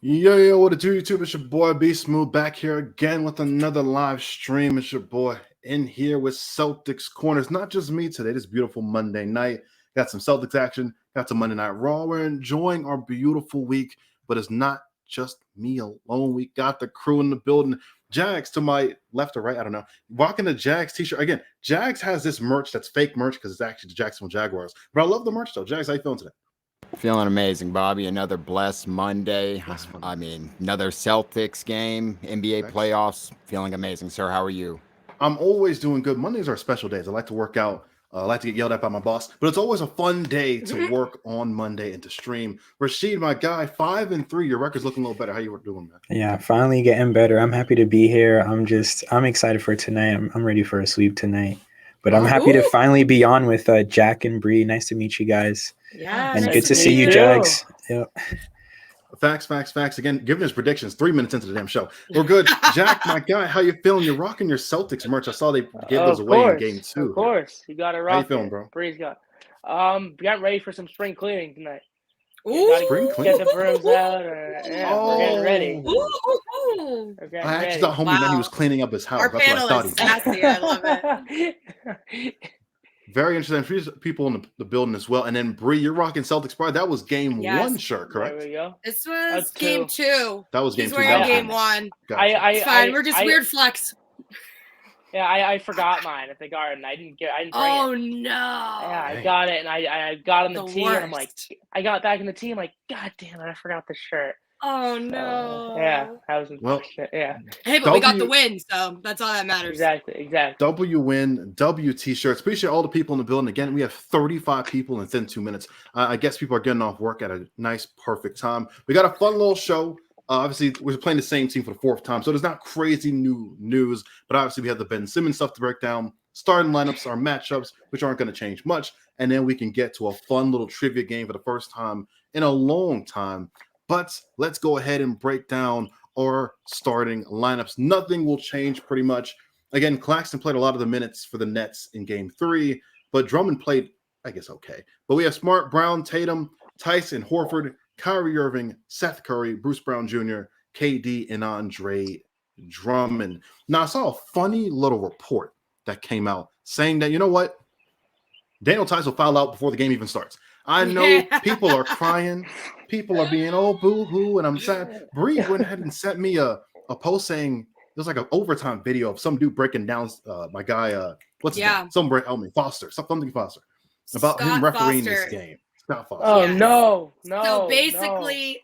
Yo, what it do, YouTube? It's your boy B Smooth back here again with another live stream. It's your boy in here with Celtics Corners. Not just me today, this beautiful Monday night. Got some Celtics action, got some Monday Night Raw. We're enjoying our beautiful week, but it's not just me alone. We got the crew in the building. Jags to my left or right, I don't know. Rocking the Jags t-shirt. Again, Jags has this merch that's fake merch because it's actually the Jacksonville Jaguars. But I love the merch though. Jags, how you feeling today? Feeling amazing, Bobby. Another blessed Monday. Another Celtics game, NBA playoffs. Feeling amazing, sir. How are you? I'm always doing good. Mondays are special days. I like to work out. I like to get yelled at by my boss, but it's always a fun day to work on Monday and to stream. Rashid, my guy, 5-3. Your record's looking a little better. How you doing, man? Yeah, finally getting better. I'm happy to be here. I'm excited for tonight. I'm ready for a sweep tonight. But I'm happy to finally be on with Jack and Bree. Nice to meet you guys. Yeah, and nice good to see you, Jags. Yep. Facts. Again, giving us predictions 3 minutes into the damn show. We're good. Jack, my guy, how you feeling? You're rocking your Celtics merch. I saw they gave those away in game 2. Of course. You got to rock. How you feeling, bro? Bree's got. Getting ready for some spring cleaning tonight. Spring cleaning? Get the brooms out. We're getting ready. I actually thought homie meant he was cleaning up his house. Our panel is sassy. I love it. Very interesting. People in the building as well. And then Bree, you're rocking Celtics Pride. That was game 1 shirt, correct? There we go. This was game 2. That was game He's 2. wearing game 1. Gotcha. It's fine. We're just weird flex. Yeah, I forgot mine at the garden. I didn't bring it. Oh no! Yeah, I got it, and I got on the team. Worst. And I'm like, I got back in the team. Like, God damn it, I forgot the shirt. Oh no! Yeah, I was yeah. Hey, but we got the win, so that's all that matters. Exactly. W win, W t-shirts. Appreciate all the people in the building. Again, we have 35 people within 2 minutes. I guess people are getting off work at a nice, perfect time. We got a fun little show. Obviously, we're playing the same team for the 4th time, so there's not crazy new news. But obviously, we have the Ben Simmons stuff to break down, starting lineups, our matchups, which aren't going to change much. And then we can get to a fun little trivia game for the first time in a long time. But let's go ahead and break down our starting lineups. Nothing will change pretty much. Again, Claxton played a lot of the minutes for the Nets in game 3, but Drummond played, I guess, okay. But we have Smart, Brown, Tatum, Tyson, Horford, Kyrie Irving, Seth Curry, Bruce Brown Jr., KD, and Andre Drummond. Now, I saw a funny little report that came out saying that, you know what? Daniel Tice will foul out before the game even starts. I know people are crying. People are being, boo-hoo, and I'm sad. Bree went ahead and sent me a post saying it was like an overtime video of some dude breaking down my guy, what's his name? Somebody help me. Something Foster. About Scott him refereeing Foster. this game. Scott Foster. Oh, no. So basically,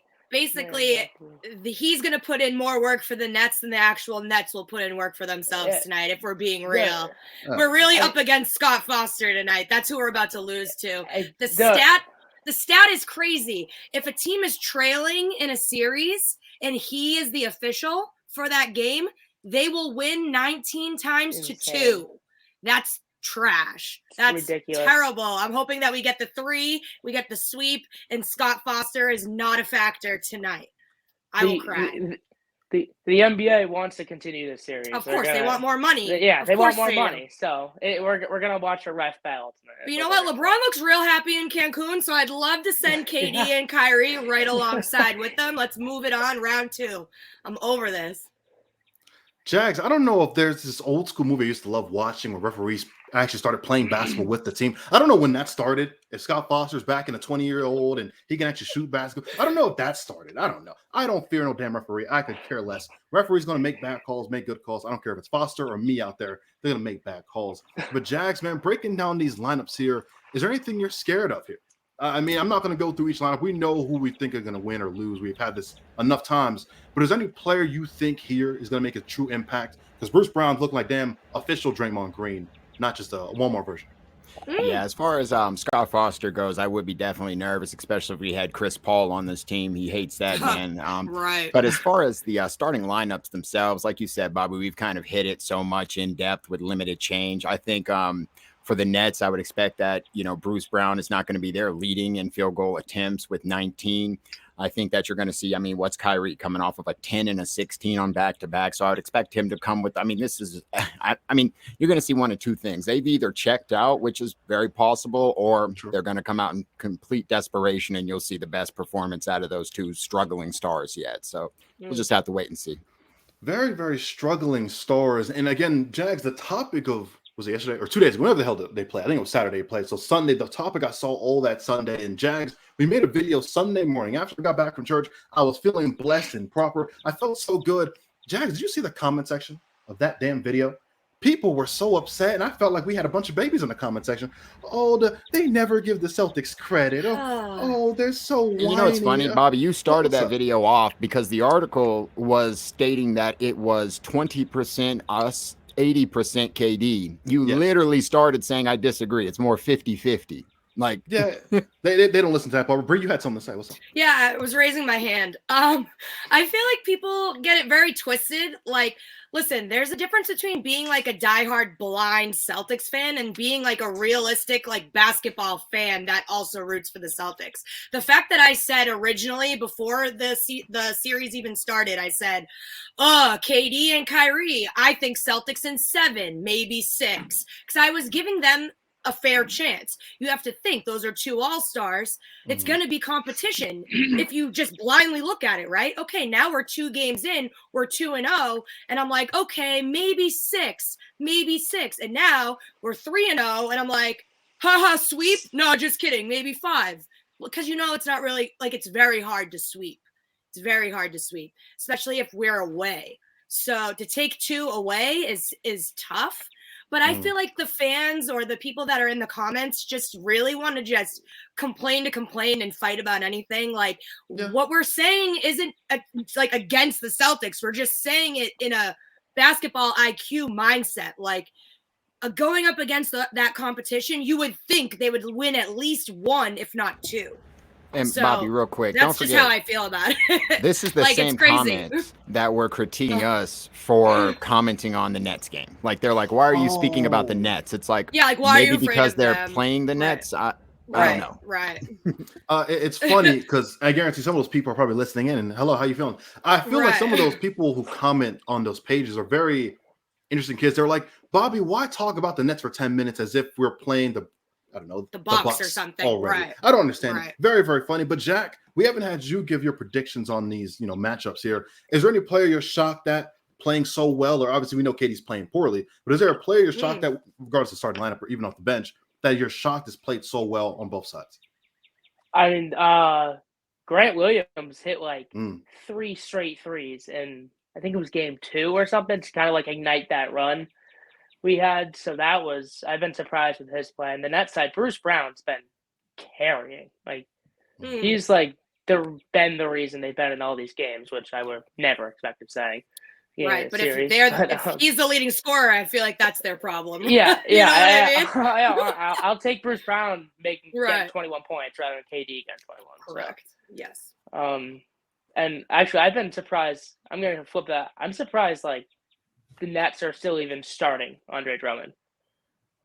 he's going to put in more work for the Nets than the actual Nets will put in work for themselves tonight, if we're being real. We're really up against Scott Foster tonight. That's who we're about to lose to. The stat is crazy. If a team is trailing in a series and he is the official for that game, they will win 19 times to 2. That's trash. That's ridiculous. Terrible. I'm hoping that we get the 3, we get the sweep, and Scott Foster is not a factor tonight. I will cry. The NBA wants to continue this series. Of course, they want more money. They want more money. So we're gonna watch a ref battle tonight. But you know what? LeBron looks real happy in Cancun, so I'd love to send KD and Kyrie right alongside with them. Let's move it on. Round 2. I'm over this. Jags, I don't know if there's this old school movie I used to love watching where referees actually started playing basketball with the team. I don't know when that started. If Scott Foster's back in a 20-year-old and he can actually shoot basketball. I don't know if that started. I don't know. I don't fear no damn referee. I could care less. Referee's going to make bad calls, make good calls. I don't care if it's Foster or me out there. They're going to make bad calls. But Jags, man, breaking down these lineups here, is there anything you're scared of here? I mean, I'm not going to go through each lineup. We know who we think are going to win or lose. We've had this enough times. But is there any player you think here is going to make a true impact? Because Bruce Brown's looking like damn official Draymond Green, not just a Walmart version. Yeah, as far as Scott Foster goes, I would be definitely nervous, especially if we had Chris Paul on this team. He hates that man. Right. But as far as the starting lineups themselves, like you said, Bobby, we've kind of hit it so much in depth with limited change. I think for the Nets, I would expect that, Bruce Brown is not going to be there leading in field goal attempts with 19. I think that you're going to see, what's Kyrie coming off of a 10 and a 16 on back-to-back. So I would expect him to come with, you're going to see one of two things. They've either checked out, which is very possible, or they're going to come out in complete desperation, and you'll see the best performance out of those two struggling stars yet. So we'll just have to wait and see. Very, very struggling stars. And again, Jags, the topic of, was it yesterday or 2 days ago, whenever the hell they played? I think it was Saturday they played. So Sunday, the topic I saw all that Sunday. And Jags, we made a video Sunday morning after we got back from church. I was feeling blessed and proper. I felt so good. Jags, did you see the comment section of that damn video? People were so upset, and I felt like we had a bunch of babies in the comment section. Oh, they never give the Celtics credit. Oh, they're so whiny. You know, it's funny, Bobby, you started that video off because the article was stating that it was 20% us, 80% KD. You literally started saying, I disagree. It's more 50-50. Like, yeah, they don't listen to that. But Bree, you had something to say. What's up? Yeah, I was raising my hand. I feel like people get it very twisted. Like, listen, there's a difference between being like a diehard blind Celtics fan and being like a realistic like basketball fan that also roots for the Celtics. The fact that I said originally before the series even started, I said, KD and Kyrie, I think Celtics in 7, maybe 6, because I was giving them a fair chance. You have to think those are 2 all-stars. It's going to be competition if you just blindly look at it, right? Okay, now we're 2 games in, we're 2-0, and I'm like, okay, maybe 6. And now we're 3-0, and I'm like, haha, sweep? No, just kidding, maybe 5. Because it's not really, like, it's very hard to sweep. It's very hard to sweep, especially if we're away. So to take 2 away is tough. But I feel like the fans or the people that are in the comments just really want to just complain and fight about anything. Like what we're saying isn't like against the Celtics. We're just saying it in a basketball IQ mindset. Like going up against that competition, you would think they would win at least 1, if not 2. And so Bobby, real quick, that's don't forget, just how I feel about it. This is the like, same comments that were critiquing us for commenting on the Nets game. Like they're like, "Why are you speaking about the Nets?" It's like, like why maybe are you afraid because of they're them? playing the Nets. I don't know. Right. It's funny because I guarantee some of those people are probably listening in. And hello, how you feeling? I feel like some of those people who comment on those pages are very interesting kids. They're like, Bobby, why talk about the Nets for 10 minutes as if we're playing the Bucks or something already? Right. I don't understand it. Very, very funny. But Jack, we haven't had you give your predictions on these matchups here. Is there any player you're shocked at playing so well? Or obviously we know Katie's playing poorly, but is there a player you're shocked that, regardless of starting lineup or even off the bench, that you're shocked has played so well on both sides? I mean, Grant Williams hit like 3 straight threes, and I think it was game 2 or something to kind of like ignite that run we had. So I've been surprised with his play. And the net side, Bruce Brown's been carrying. Like he's like been the reason they've been in all these games, which I would never expect of saying. Right, but if he's the leading scorer, I feel like that's their problem. Yeah, I'll take Bruce Brown getting 21 points rather than KD getting 21. Correct. So. Yes. And actually, I've been surprised. I'm going to flip that. I'm surprised, like, the Nets are still even starting Andre Drummond.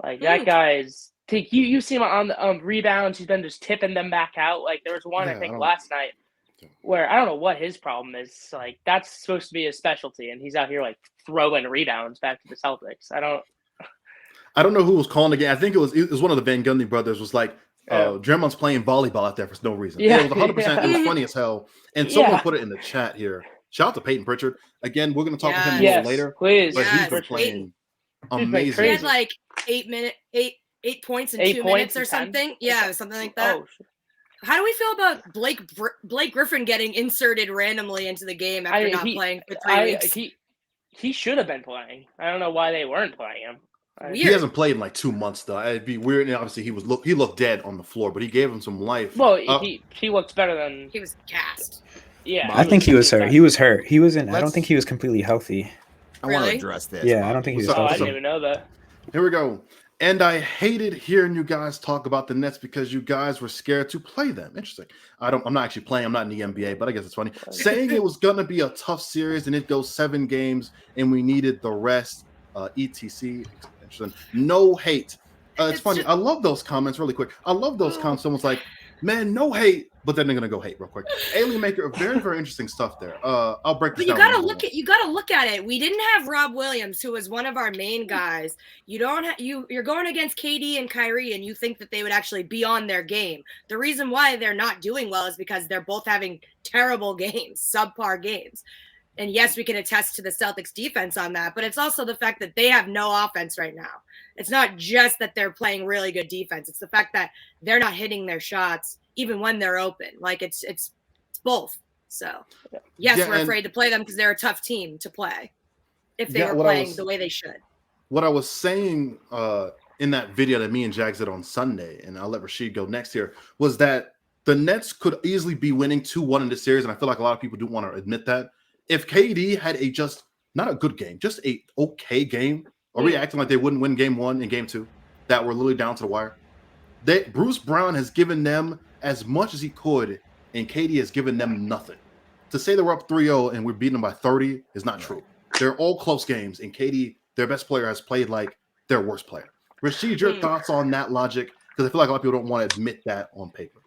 Like, that guy's – you see him on the rebounds. He's been just tipping them back out. Like, there was one, I think, last night where I don't know what his problem is. Like, that's supposed to be his specialty, and he's out here, like, throwing rebounds back to the Celtics. I don't know who was calling the game. I think it was one of the Van Gundy brothers was like, Draymond's playing volleyball out there for no reason. Yeah, it was 100%. It was funny as hell. And someone put it in the chat here. Shout out to Peyton Pritchard. Again, we're going to talk to him a little later. Please. But he's been playing amazing. He had like 8 points in 2 minutes or something. Yeah, something like that. Oh. How do we feel about Blake Griffin getting inserted randomly into the game after not playing for 3 weeks? He should have been playing. I don't know why they weren't playing him. Weird. He hasn't played in like 2 months though. It'd be weird. And obviously, he looked dead on the floor, but he gave him some life. Well, he looks better than he was gassed. Yeah, I think he was hurt. He was hurt. He wasn't. I don't think he was completely healthy. I want to address this. Yeah, I don't think he was healthy. I didn't even know that. Here we go. And I hated hearing you guys talk about the Nets because you guys were scared to play them. Interesting. I'm not actually playing. I'm not in the NBA, but I guess it's funny. Saying it was going to be a tough series and it goes 7 games and we needed the rest. ETC. Interesting. No hate. It's funny. I love those comments really quick. I love those comments. Someone's like, man, no hate, but then they're gonna go hate real quick. Alien Maker, very, very interesting stuff there. I'll break this down. But you gotta look at it. We didn't have Rob Williams, who was one of our main guys. You're going against KD and Kyrie, and you think that they would actually be on their game. The reason why they're not doing well is because they're both having terrible games, subpar games. And yes, we can attest to the Celtics defense on that, but it's also the fact that they have no offense right now. It's not just that they're playing really good defense. It's the fact that they're not hitting their shots even when they're open. Like it's both. So yes, we're afraid to play them because they're a tough team to play if they were playing the way they should. What I was saying in that video that me and Jags did on Sunday, and I'll let Rashid go next here, was that the Nets could easily be winning 2-1 in this series, and I feel like a lot of people do want to admit that. If KD had not a good game, just a okay game, are we acting like they wouldn't win game 1 and game 2 that were literally down to the wire? Bruce Brown has given them as much as he could, and KD has given them nothing. To say they were up 3-0 and we're beating them by 30 is not true. They're all close games, and KD, their best player, has played like their worst player. Rashid, your thoughts on that logic? Because I feel like a lot of people don't want to admit that on paper.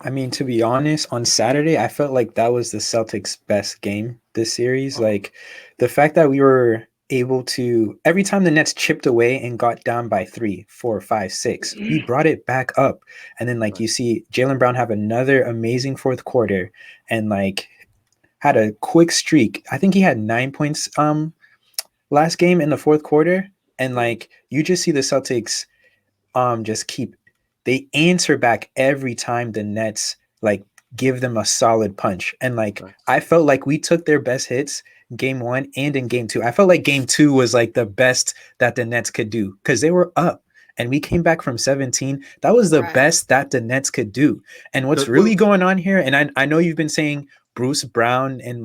I mean, to be honest, on Saturday, I felt like that was the Celtics' best game this series. Like the fact that we were able to, every time the Nets chipped away and got down by 3, 4, 5, 6, we brought it back up. And then you see Jaylen Brown have another amazing fourth quarter and had a quick streak. I think he had 9 points last game in the fourth quarter. And you just see the Celtics they answer back every time the Nets give them a solid punch. And I felt like we took their best hits game 1 and in game 2. I felt like game 2 was the best that the Nets could do because they were up and we came back from 17. That was the best that the Nets could do. And what's really going on here, and I know you've been saying Bruce Brown and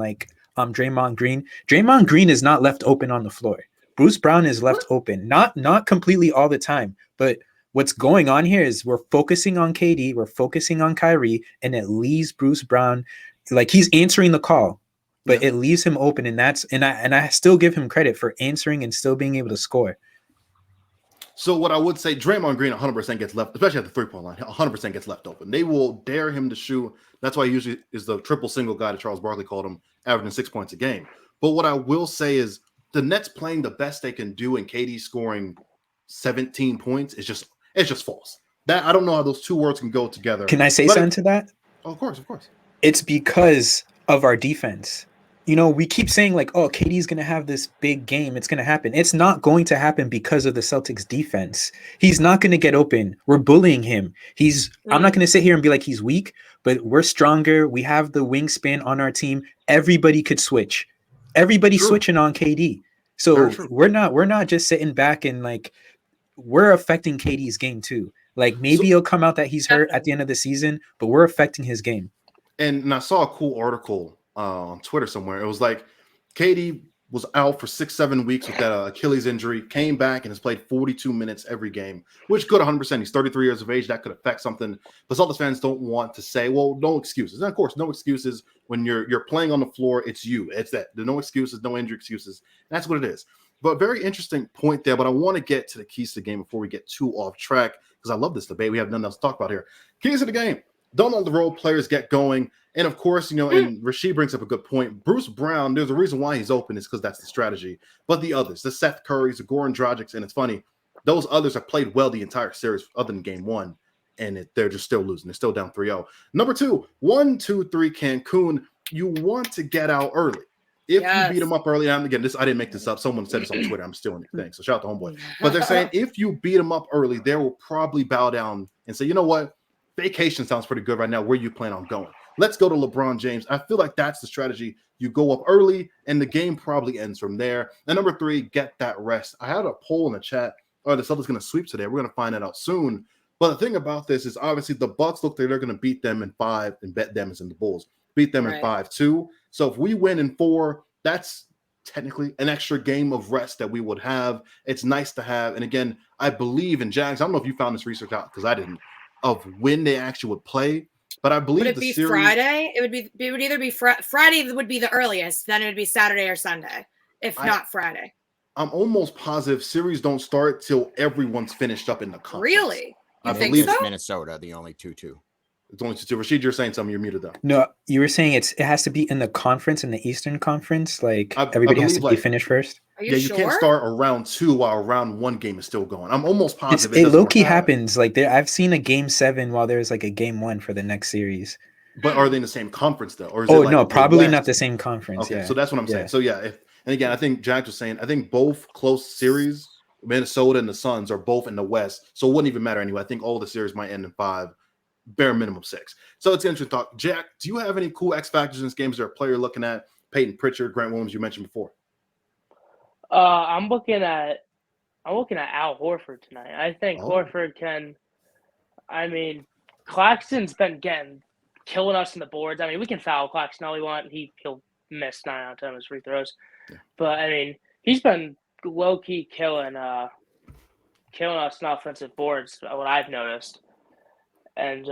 Draymond Green. Draymond Green is not left open on the floor. Bruce Brown is left open, not completely all the time, but what's going on here is we're focusing on KD, we're focusing on Kyrie, and it leaves Bruce Brown he's answering the call, but it leaves him open, and I still give him credit for answering and still being able to score. So what I would say, Draymond Green 100% gets left, especially at the 3-point line, 100% gets left open. They will dare him to shoot. That's why he usually is the triple single guy that Charles Barkley called him, averaging 6 points a game. But what I will say is the Nets playing the best they can do and KD scoring 17 points is just false. That I don't know how those two words can go together. Can I say something to that? Oh, of course. It's because of our defense. We keep saying KD's going to have this big game. It's going to happen. It's not going to happen because of the Celtics defense. He's not going to get open. We're bullying him. I'm not going to sit here and be like he's weak, but we're stronger. We have the wingspan on our team. Everybody could switch. Everybody's switching on KD. So we're not just sitting back and we're affecting KD's game too. Maybe he'll come out that he's hurt at the end of the season, but we're affecting his game. And I saw a cool article on Twitter somewhere. It was KD was out for 6-7 weeks with that Achilles injury, came back and has played 42 minutes every game, which could 100%. He's 33 years of age. That could affect something. But Celtics fans don't want to say, well, no excuses. And of course, no excuses when you're playing on the floor. It's you. It's that. There's no excuses, no injury excuses. That's what it is. But very interesting point there. But I want to get to the keys to the game before we get too off track because I love this debate. We have nothing else to talk about here. Keys to the game. Don't let the role players get going. And of course, and Rashid brings up a good point. Bruce Brown, there's a reason why he's open is because that's the strategy. But the others, the Seth Currys, the Goran Dragics, and it's funny, those others have played well the entire series other than game 1, and they're just still losing. They're still down 3-0. Number 2, 1, 2, 3, Cancun. You want to get out early. If you beat them up early, and again, I didn't make this up. Someone said this on Twitter. I'm stealing your thing. So shout out to Homeboy. But they're saying if you beat them up early, they will probably bow down and say, you know what? Vacation sounds pretty good right now. Where you plan on going? Let's go to LeBron James. I feel like that's the strategy. You go up early, and the game probably ends from there. And number 3, get that rest. I had a poll in the chat. The Celtics going to sweep today. We're going to find that out soon. But the thing about this is obviously the Bucks look like they're going to beat them in 5 and bet them as in the Bulls. Beat them in 5-2. So if we win in 4, that's technically an extra game of rest that we would have. It's nice to have. And again, I believe in Jags. I don't know if you found this research out because I didn't, of when they actually would play. But I believe would it be Friday? It would either be Friday would be the earliest, then it would be Saturday or Sunday, if not Friday. I'm almost positive series don't start till everyone's finished up in the conference. Really? I think believe so? Minnesota, the only 2-2. It's only 2-2. Rashid, you're saying something. You're muted though. No, you were saying it has to be in the conference, in the Eastern Conference. Like I everybody has to believe, be like, finished first. Are you You sure? can't start a round 2 while round 1 game is still going. I'm almost positive It doesn't low work key that way. happens. Like I've seen a game 7 while there's like a game 1 for the next series. But are they in the same conference though, or is Oh it like no, the probably West? not the same conference. Okay, Yeah. so that's what I'm saying. Yeah. So yeah, and again, I think Jack was saying, I think both close series, Minnesota and the Suns, are both in the West, so it wouldn't even matter anyway. I think all the series might end in 5, bare minimum 6. So it's interesting talk. Jack, do you have any cool X factors in this game? Is there a player you're looking at? Peyton Pritchard, Grant Williams, you mentioned before. I'm looking at Al Horford tonight. I think Horford can. I mean, Claxton's been killing us in the boards. I mean, we can foul Claxton all we want. He'll miss 9 out of 10 of his free throws. Yeah. But I mean, he's been low key killing us in offensive boards. What I've noticed, and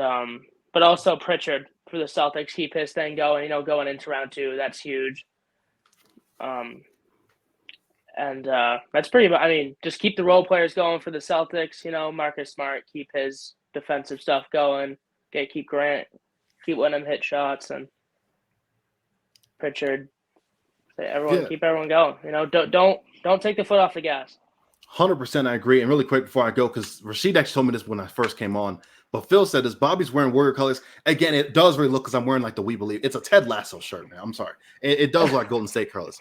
but also Pritchard for the Celtics, keep his thing going. Going into round 2, that's huge. And that's pretty. I mean, just keep the role players going for the Celtics. Marcus Smart, keep his defensive stuff going. Keep Grant, keep letting him hit shots, and Pritchard. Keep everyone going. Don't take the foot off the gas. 100%, I agree. And really quick before I go, because Rashid actually told me this when I first came on, but Phil said this: Bobby's wearing Warrior colors. Again, it does really look, because I'm wearing like the We Believe. It's a Ted Lasso shirt, man. I'm sorry. It does look like Golden State colors.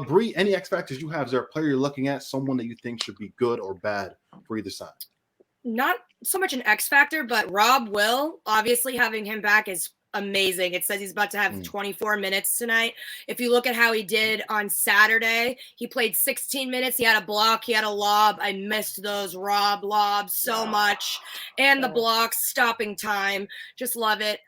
Bree, any X factors you have? Is there a player you're looking at, someone that you think should be good or bad for either side? Not so much an X factor, but Rob Will, obviously having him back is amazing. It says he's about to have 24 minutes tonight. If you look at how he did on Saturday, he played 16 minutes. He had a block. He had a lob. I missed those Rob lobs so much. And the blocks, stopping time. Just love it.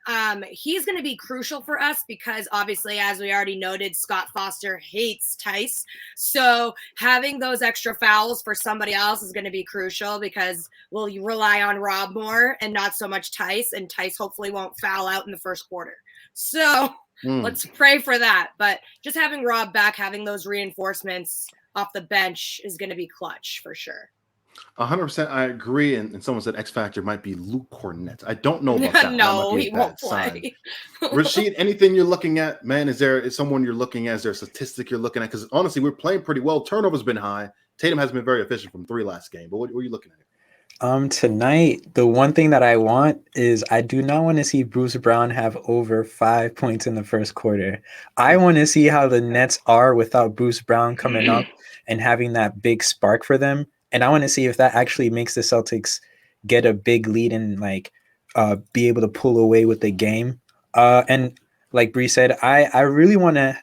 He's going to be crucial for us because obviously, as we already noted, Scott Foster hates Tice. So having those extra fouls for somebody else is going to be crucial because we'll rely on Rob more and not so much Tice. And Tice hopefully won't foul out in the first quarter. So let's pray for that. But just having Rob back, having those reinforcements off the bench is going to be clutch for sure. 100%, I agree. And someone said X factor might be Luke Cornett. I don't know about that. No, he won't play. Rashid, anything you're looking at, man? Is someone you're looking at? Is there a statistic you're looking at? Because honestly, we're playing pretty well. Turnover's been high. Tatum has been very efficient from 3 last game. But what are you looking at? Tonight, the one thing that I want is I do not want to see Bruce Brown have over 5 points in the first quarter. I want to see how the Nets are without Bruce Brown coming up and having that big spark for them. And I want to see if that actually makes the Celtics get a big lead and be able to pull away with the game. And like Bree said, I really want to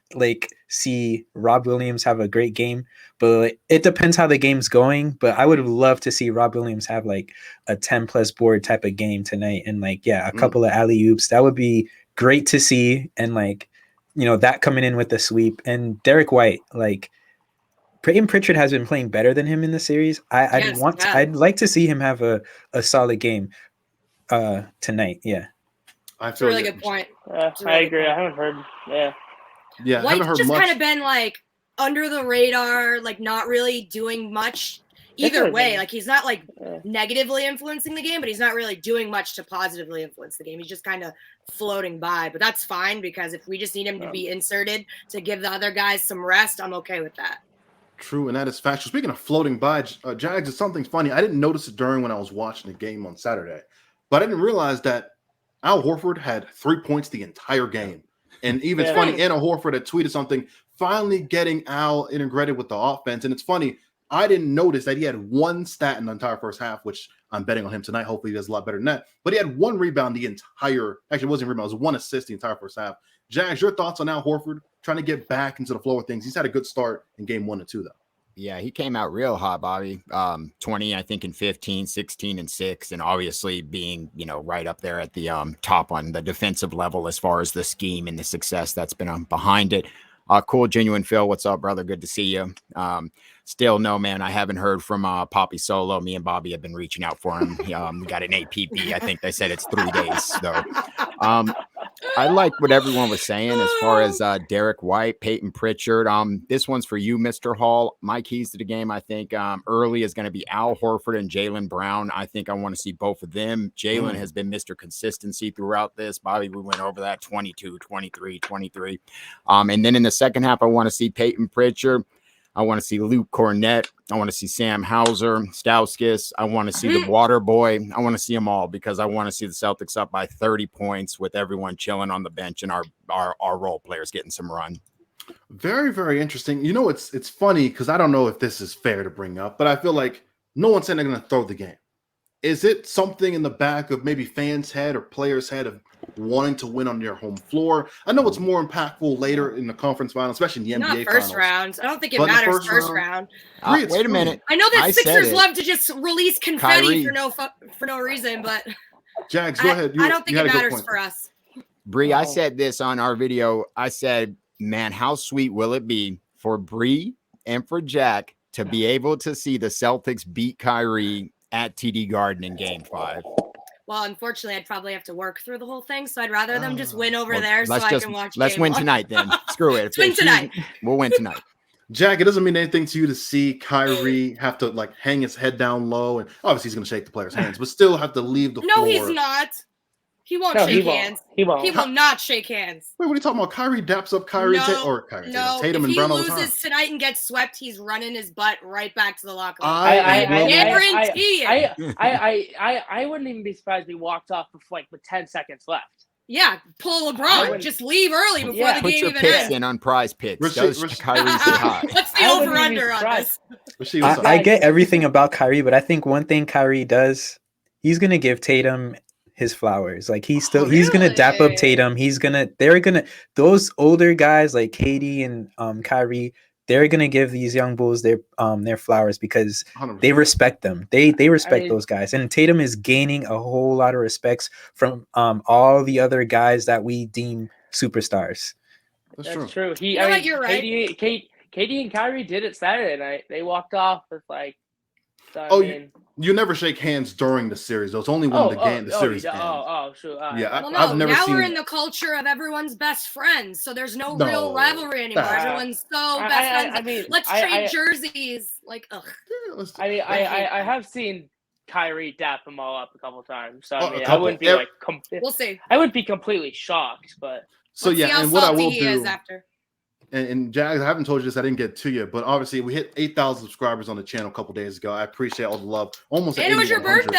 see Rob Williams have a great game, but it depends how the game's going. But I would love to see Rob Williams have a 10+ board type of game tonight, and a couple of alley-oops. That would be great to see, and that coming in with the sweep. And Derek White, Peyton Pritchard has been playing better than him in the series. I'd like to see him have a solid game tonight. Yeah. That's a really good point. I agree. I haven't heard. Yeah. White's just kind of been under the radar, not really doing much either way. He's not negatively influencing the game, but he's not really doing much to positively influence the game. He's just kind of floating by, but that's fine because if we just need him to be inserted to give the other guys some rest, I'm okay with that. True, and that is factual. Speaking of floating by, Jags, it's something funny. I didn't notice it when I was watching the game on Saturday, but I didn't realize that Al Horford had 3 points the entire game. And even it's funny, Anna Horford had tweeted something, finally getting Al integrated with the offense. And it's funny, I didn't notice that he had 1 stat in the entire first half, which I'm betting on him tonight. Hopefully he does a lot better than that. But he had 1 rebound actually it wasn't a rebound, it was 1 assist the entire first half. Jags, your thoughts on Al Horford trying to get back into the flow of things? He's had a good start in game 1 and 2, though. Yeah, he came out real hot, Bobby. 20, I think, in 15, 16, and 6, and obviously being, right up there at the top on the defensive level as far as the scheme and the success that's been behind it. Cool, Genuine Phil, what's up, brother? Good to see you. Still, no, man, I haven't heard from Poppy Solo. Me and Bobby have been reaching out for him. We got an APB. I think they said it's 3 days. So I like what everyone was saying as far as Derek White, Peyton Pritchard. This one's for you, Mr. Hall. My keys to the game, I think, early is going to be Al Horford and Jaylen Brown. I think I want to see both of them. Jaylen has been Mr. Consistency throughout this. Bobby, we went over that 22, 23, 23. And then in the second half, I want to see Peyton Pritchard. I want to see Luke Cornett. I want to see Sam Hauser, Stauskas. I want to see the Water Boy. I want to see them all because I want to see the Celtics up by 30 points with everyone chilling on the bench and our role players getting some run. Very, very interesting. You know, it's funny because I don't know if this is fair to bring up, but I feel like no one's saying they're going to throw the game. Is it something in the back of maybe fans' head or players' head of wanting to win on your home floor? I know it's more impactful later in the conference final, especially in the NBA Not first finals. round. I don't think it matters first round. Wait a minute. I know that Sixers love to just release confetti Kyrie. for no reason, but Jags, go ahead. I don't think it matters for us. Bree, I said this on our video. I said, man, how sweet will it be for Bree and for Jack to be able to see the Celtics beat Kyrie at TD Garden in Game 5? Well, unfortunately, I'd probably have to work through the whole thing, so I'd rather them just win over there so I can watch. Let's win tonight then. Screw it. Let's win tonight. We'll win tonight. Jack, it doesn't mean anything to you to see Kyrie have to like hang his head down low, and obviously he's going to shake the players' hands, but still have to leave the floor. No, he's not. He won't shake hands. He will not shake hands. Wait, what are you talking about? Kyrie daps up Tatum and Brown all the time. If he loses tonight and gets swept, he's running his butt right back to the locker room. I guarantee it. I wouldn't even be surprised if he walked off with 10 seconds left. Yeah, pull LeBron. Just leave early before the game even ends. Put your picks in on Prize Picks. Does Kyrie say hi? What's the over-under on this? I get everything about Kyrie, but I think one thing Kyrie does, he's going to give Tatum his flowers. Like he's gonna dap up Tatum. Those older guys like Katie and Kyrie, they're gonna give these young bulls their flowers because 100%. They respect them. They respect those guys. And Tatum is gaining a whole lot of respects from all the other guys that we deem superstars. That's true. You're right. Katie and Kyrie did it Saturday night. They walked off with you never shake hands during the series. Though. It's only when the series ends. Sure. I've never now seen. We're in the culture of everyone's best friends, so there's no real rivalry anymore. Everyone's best friends. Let's trade jerseys. I have seen Kyrie dap them all up a couple times. So I wouldn't be we'll see. I wouldn't be completely shocked, but and what I will do after. And Jags, I haven't told you this, I didn't get to you, but obviously we hit 8,000 subscribers on the channel a couple days ago. I appreciate all the love. Almost and it was your birthday.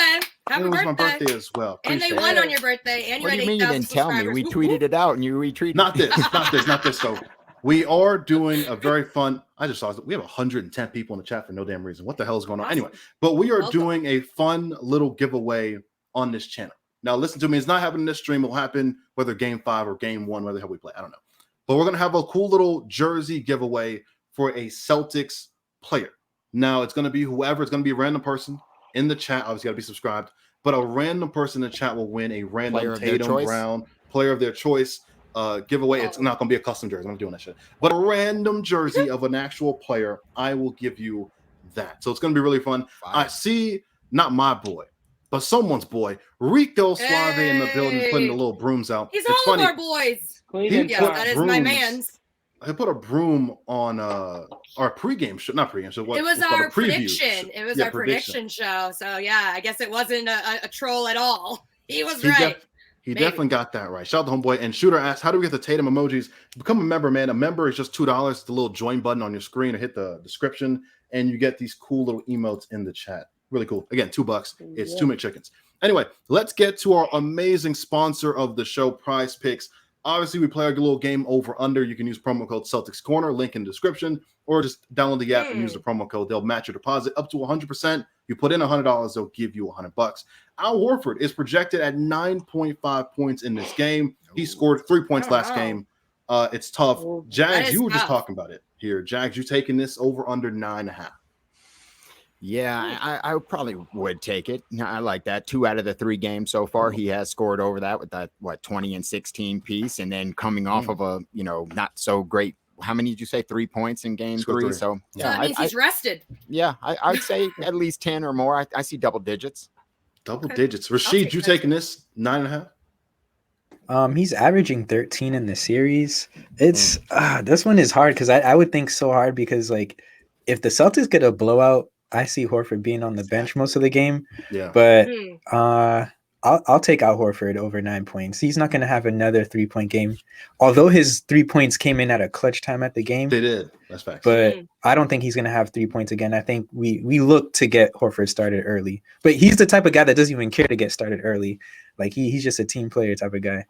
Happy birthday. It was my birthday as well. And they won on your birthday. And what do you mean you didn't tell me? We tweeted it out and you retweeted. Not this. So we are doing a very fun. I just saw we have 110 people in the chat for no damn reason. What the hell is going on? Awesome. Anyway, but we are doing a fun little giveaway on this channel. Now listen to me. It's not happening this stream. It will happen whether Game 5 or Game 1, whether the hell we play. I don't know. But we're going to have a cool little jersey giveaway for a Celtics player. Now, it's going to be whoever. It's going to be a random person in the chat. Obviously, got to be subscribed. But a random person in the chat will win a random Tatum Brown player of their choice giveaway. It's not going to be a custom jersey. I'm not doing that shit. But a random jersey of an actual player, I will give you that. So it's going to be really fun. I see, not my boy, but someone's boy, Rico Suave in the building, putting the little brooms out. He's all of our boys. That is my man's. I put a broom on our pregame show, not pregame show. It was our prediction. It was our prediction show. So yeah, I guess it wasn't a troll at all. He was right. He definitely got that right. Shout out to homeboy. And Shooter asked, how do we get the Tatum emojis? Become a member, man. A member is just $2. The little join button on your screen, or hit the description, and you get these cool little emotes in the chat. Really cool. Again, $2. It's 2 McChickens. Anyway, let's get to our amazing sponsor of the show, Prize Picks. Obviously, we play our little game over under. You can use promo code Celtics Corner, link in the description, or just download the app and use the promo code. They'll match your deposit up to 100%. You put in $100, they'll give you $100. Al Horford is projected at 9.5 points in this game. He scored 3 points last game. It's tough. Jags, you were just talking about it here. Jags, you taking this over under 9.5. Yeah, I probably would take it. I like that. 2 out of the 3 games so far, he has scored over that with that 20 and 16 piece, and then coming off of a not so great. How many did you say? 3 points in game 3? So yeah, that means he's rested. Yeah, I'd say at least 10 or more. I see double digits. Double digits. Rashid, you taking this 9.5? He's averaging 13 in the series. It's this one is hard because I would think so hard because like if the Celtics get a blowout, I see Horford being on the bench most of the game. Yeah. But I'll take out Horford over 9 points. He's not going to have another 3-point game, although his 3 points came in at a clutch time at the game. They did. That's facts. But I don't think he's going to have 3 points again. I think we look to get Horford started early. But he's the type of guy that doesn't even care to get started early. Like he's just a team player type of guy.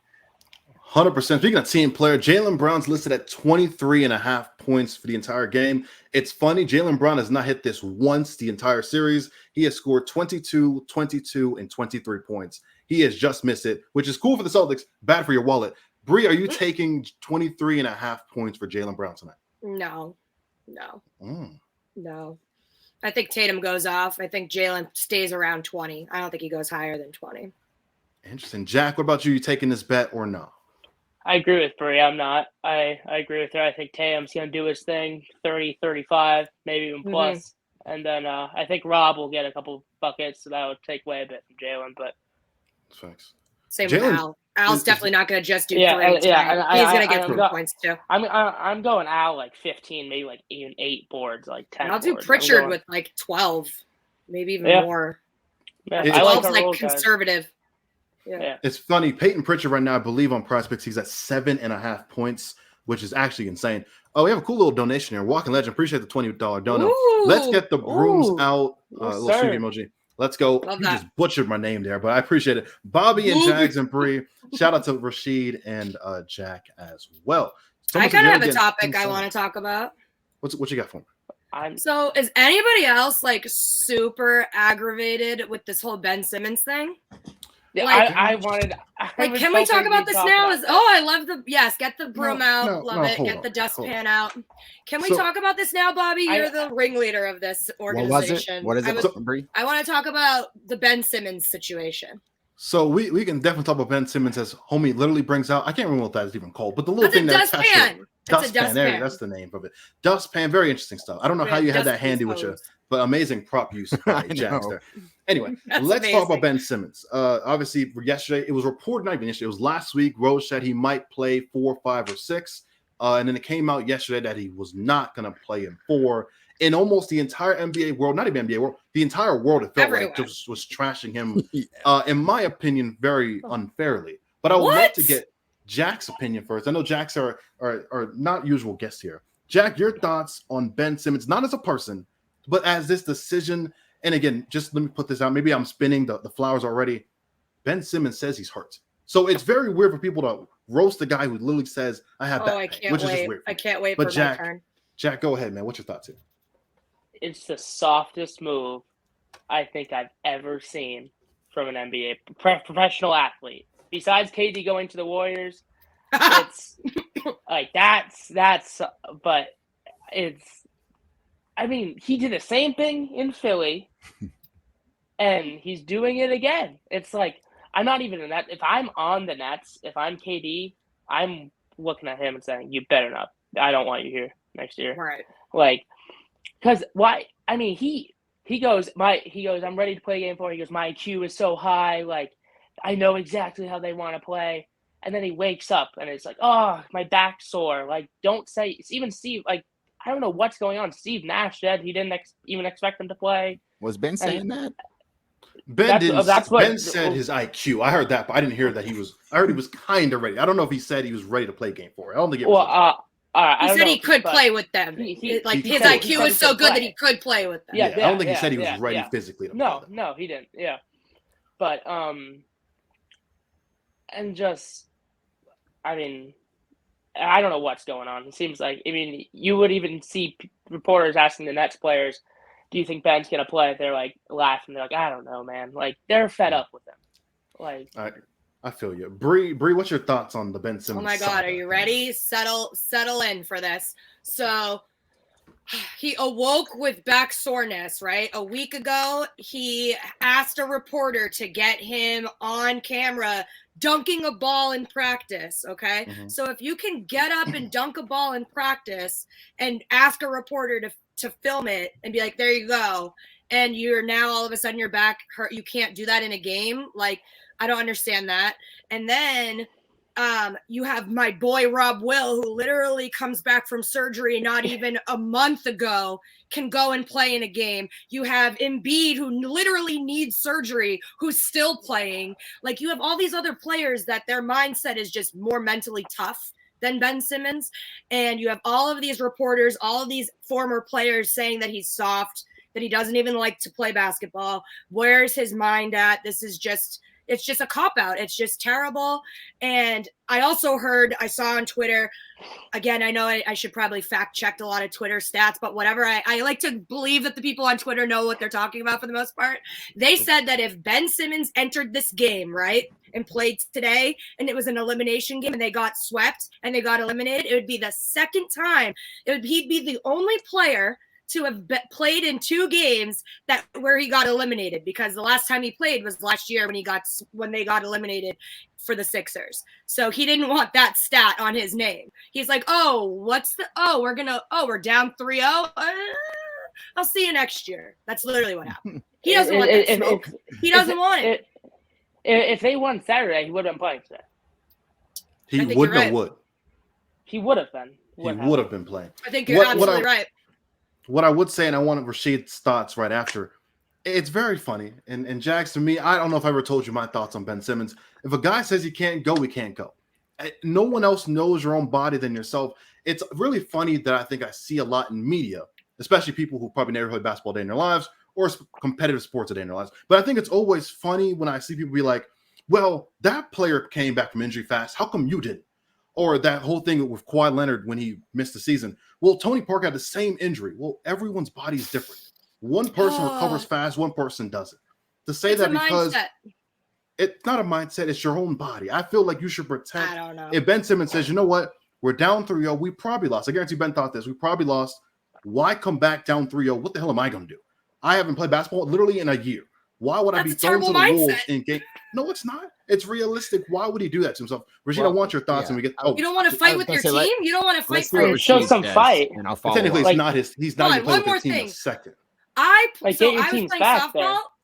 100%. Speaking of team player, Jaylen Brown's listed at 23.5 points for the entire game. It's funny, Jaylen Brown has not hit this once the entire series. He has scored 22, 22, and 23 points. He has just missed it, which is cool for the Celtics, bad for your wallet. Bree, are you taking 23.5 points for Jaylen Brown tonight? No. I think Tatum goes off. I think Jaylen stays around 20. I don't think he goes higher than 20. Interesting. Jack, what about you? You taking this bet or no? I agree with Bree. I'm not. I agree with her. I think Tatum's going to do his thing, 30, 35, maybe even plus. And then I think Rob will get a couple buckets, so that would take away a bit from Jaylen. But thanks. Same with Al. Al's definitely not going to just do 3. And he's going to get 3 points too. I'm going Al like 15, maybe like even 8 boards, like 10. I'll do Pritchard with like 12, maybe even more. Yeah, 12's like conservative. Guys. Yeah. It's funny. Peyton Pritchard right now, I believe on Prospects, he's at 7.5 points, which is actually insane. Oh, we have a cool little donation here. Walking Legend, appreciate the $20 dono. Let's get the brooms out. Little shooting emoji. Let's go. You just butchered my name there, but I appreciate it. Bobby and Jags and Bree. Shout out to Rashid and Jack as well. I kind of have a topic I want to talk about. What you got for me? So is anybody else like super aggravated with this whole Ben Simmons thing? Like, can we talk about this now? I love get the broom out, love it, get the dustpan out. Can we talk about this now, Bobby? You're the ringleader of this organization. What is it, Bree? I want to talk about the Ben Simmons situation. So we can definitely talk about Ben Simmons as homie literally brings out. I can't remember what that is even called, but the little thing that's dustpan. Dustpan. There, that's the name of it. Dustpan. Very interesting stuff. I don't know how you had that handy with you, but amazing prop use by Jax there. Anyway, let's talk about Ben Simmons. Obviously, yesterday it was reported, not even yesterday, it was last week. Rose said he might play 4, 5, or 6, and then it came out yesterday that he was not going to play in 4. In almost the entire NBA world, not even NBA world, the entire world, it felt like just was trashing him. In my opinion, very unfairly. But I would love to get Jack's opinion first. I know Jack's are not usual guests here. Jack, your thoughts on Ben Simmons, not as a person, but as this decision. And again, just let me put this out. Maybe I'm spinning the flowers already. Ben Simmons says he's hurt. So it's very weird for people to roast a guy who literally says, I have that pain, which is just weird. I can't wait for my turn. Jack, go ahead, man. What's your thoughts here? It's the softest move I think I've ever seen from an NBA professional athlete. Besides KD going to the Warriors, it's like but it's, I mean, he did the same thing in Philly, and he's doing it again. It's like, I'm not even in that. If I'm on the Nets, if I'm KD, I'm looking at him and saying, you better not. I don't want you here next year. Right. Like, because why? I mean, he goes, I'm ready to play game 4. He goes, my IQ is so high. Like, I know exactly how they want to play. And then he wakes up and it's like, oh, my back's sore. Like, don't say, even Steve, like, I don't know what's going on. Steve Nash said he didn't even expect him to play. Was Ben saying that? Ben said his IQ. I heard that, but I didn't hear that I heard he was kind of ready. I don't know if he said he was ready to play game 4. I don't think it was. He said he could play with them. His IQ was so good that he could play with them. Yeah, I don't think he said he was ready physically to play them. No, he didn't. Yeah. But, and just, I mean, I don't know what's going on. It seems like, I mean, you would even see reporters asking the Nets players, do you think Ben's going to play? They're like laughing. They're like, I don't know, man. Like, they're fed up with him. Like, I feel you. Bree, what's your thoughts on the Ben Simmons? Oh my God, are you ready? Settle in for this. So he awoke with back soreness, right? A week ago, he asked a reporter to get him on camera dunking a ball in practice, okay? Mm-hmm. So if you can get up and dunk a ball in practice and ask a reporter to film it and be like, there you go, and you're now all of a sudden your back hurt, you can't do that in a game, like, I don't understand that. And then You have my boy Rob Will, who literally comes back from surgery not even a month ago, can go and play in a game. You have Embiid, who literally needs surgery, who's still playing. Like, you have all these other players that their mindset is just more mentally tough than Ben Simmons. And you have all of these reporters, all of these former players saying that he's soft, that he doesn't even like to play basketball. Where's his mind at? It's just a cop-out. It's just terrible. And I also I saw on Twitter, again, I know I should probably fact-check a lot of Twitter stats, but whatever. I like to believe that the people on Twitter know what they're talking about for the most part. They said that if Ben Simmons entered this game, right, and played today, and it was an elimination game, and they got swept, and they got eliminated, it would be the second time. He'd be the only player to have played in 2 games where he got eliminated, because the last time he played was last year when they got eliminated for the Sixers. So he didn't want that stat on his name. He's like, we're down 3-0. I'll see you next year. That's literally what happened. He doesn't want that smoke. He doesn't want it. If they won Saturday, he wouldn't have been playing today. He wouldn't have would. He would have been. He would have been playing. I think you're absolutely right. What I would say, and I want Rashid's thoughts right after, it's very funny. And Jax, to me, I don't know if I ever told you my thoughts on Ben Simmons. If a guy says he can't go, he can't go. No one else knows your own body than yourself. It's really funny that I think I see a lot in media, especially people who probably never played basketball a day in their lives or competitive sports a day in their lives. But I think it's always funny when I see people be like, well, that player came back from injury fast. How come you didn't? Or that whole thing with Kawhi Leonard when he missed the season. Well, Tony Parker had the same injury. Well, everyone's body is different. One person recovers fast, one person doesn't. To say it's that a because mindset. It's not a mindset, it's your own body. I feel like you should protect. I don't know. If Ben Simmons says, you know what, we're down 3-0, we probably lost. I guarantee Ben thought this. We probably lost. Why come back down 3-0? What the hell am I going to do? I haven't played basketball literally in a year. Why would I be thrown to the wolves in game? No, it's not. It's realistic. Why would he do that to himself? Rashid, I want your thoughts, and we get. You don't want to fight with your team. You don't want to fight for your show team. some fight. And I'll follow technically, up. it's not his. He's not even playing with the team a second. I was playing back softball.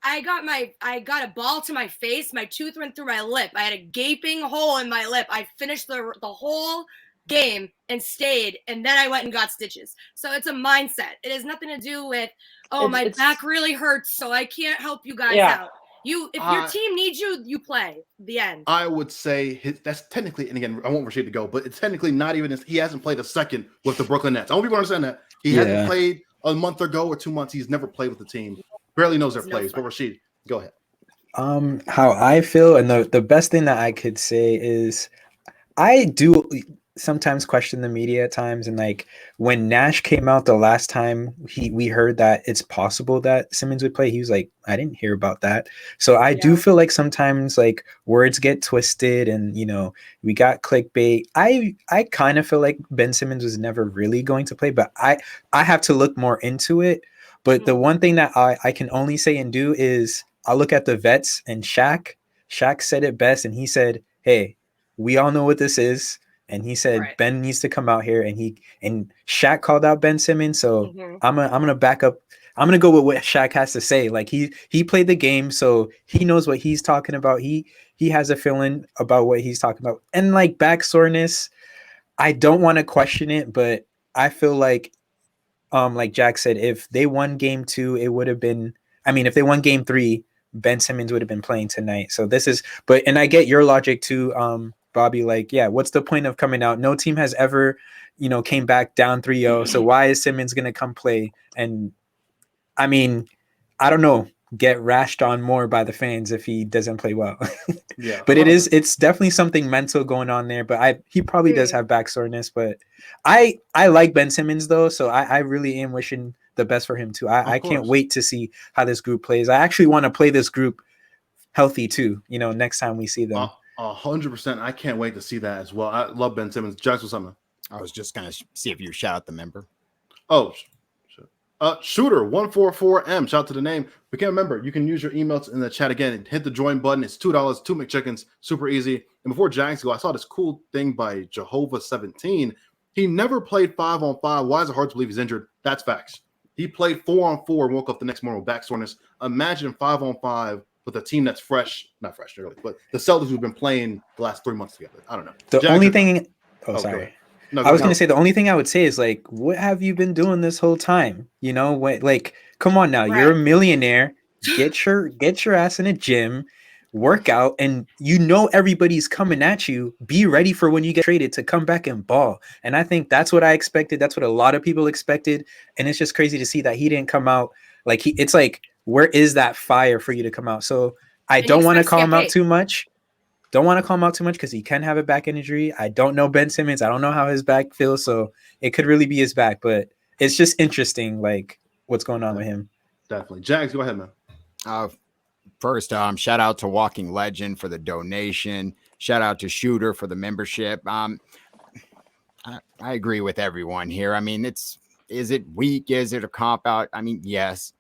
there. I got a ball to my face. My tooth went through my lip. I had a gaping hole in my lip. I finished the whole game and stayed, and then I went and got stitches. So it's a mindset. It has nothing to do with my back really hurts, so I can't help you guys out. If your team needs you, you play. The end. I would say that's technically, and again, I want Rashid to go, but it's technically not even. He hasn't played a second with the Brooklyn Nets. I want people to understand that he hasn't played a month ago or 2 months. He's never played with the team. Barely knows their plays. But Rashid, go ahead. How I feel, and the best thing that I could say is, I do sometimes question the media at times, and like when Nash came out the last time we heard that it's possible that Simmons would play, he was like, I didn't hear about that. So I do feel like sometimes like words get twisted, and we got clickbait. I kind of feel like Ben Simmons was never really going to play, but I have to look more into it. But the one thing that I can only say and do is I'll look at the vets, and Shaq said it best, and he said, hey, we all know what this is. And he said, Ben needs to come out here, and Shaq called out Ben Simmons. So I'm gonna back up. I'm gonna go with what Shaq has to say. Like he played the game, so he knows what he's talking about. He has a feeling about what he's talking about. And like back soreness, I don't want to question it, but I feel like Jack said, if they won game 2, it would have been. I mean, if they won game 3, Ben Simmons would have been playing tonight. So this is, and I get your logic too, Bobby. Like, yeah, what's the point of coming out? No team has ever, came back down 3-0. So why is Simmons gonna come play? And I mean, I don't know, get rashed on more by the fans if he doesn't play well. But it's definitely something mental going on there. But he probably does have back soreness. But I like Ben Simmons though, so I really am wishing the best for him too. I can't wait to see how this group plays. I actually want to play this group healthy too, next time we see them. 100%. I can't wait to see that as well. I love Ben Simmons. Jackson, something. I was just going to see if you shout out the member. Oh, Shooter144M. Shout out to the name. Become a member. You can use your emails in the chat again. Hit the join button. It's $2. 2 McChickens. Super easy. And before Jags go, I saw this cool thing by Jehovah17. He never played 5-on-5. Why is it hard to believe he's injured? That's facts. He played 4-on-4 and woke up the next morning with back soreness. Imagine 5-on-5 with a team that's not fresh, really, but the Celtics who've been playing the last 3 months together. I don't know. The Jack, only you're thing. done. Oh, sorry. No, I was going to say the only thing I would say is like, what have you been doing this whole time? You know, like, come on now, you're a millionaire. Get your ass in a gym, work out, and you know everybody's coming at you. Be ready for when you get traded to come back and ball. And I think that's what I expected. That's what a lot of people expected. And it's just crazy to see that he didn't come out. Like it's like, where is that fire for you to come out? So I don't want to call him out too much. Don't want to call him out too much because he can have a back injury. I don't know Ben Simmons. I don't know how his back feels. So it could really be his back, but it's just interesting, like what's going on with him. Definitely. Jags, go ahead, man. First, shout out to Walking Legend for the donation. Shout out to Shooter for the membership. I agree with everyone here. I mean, is it weak? Is it a cop out? I mean, yes.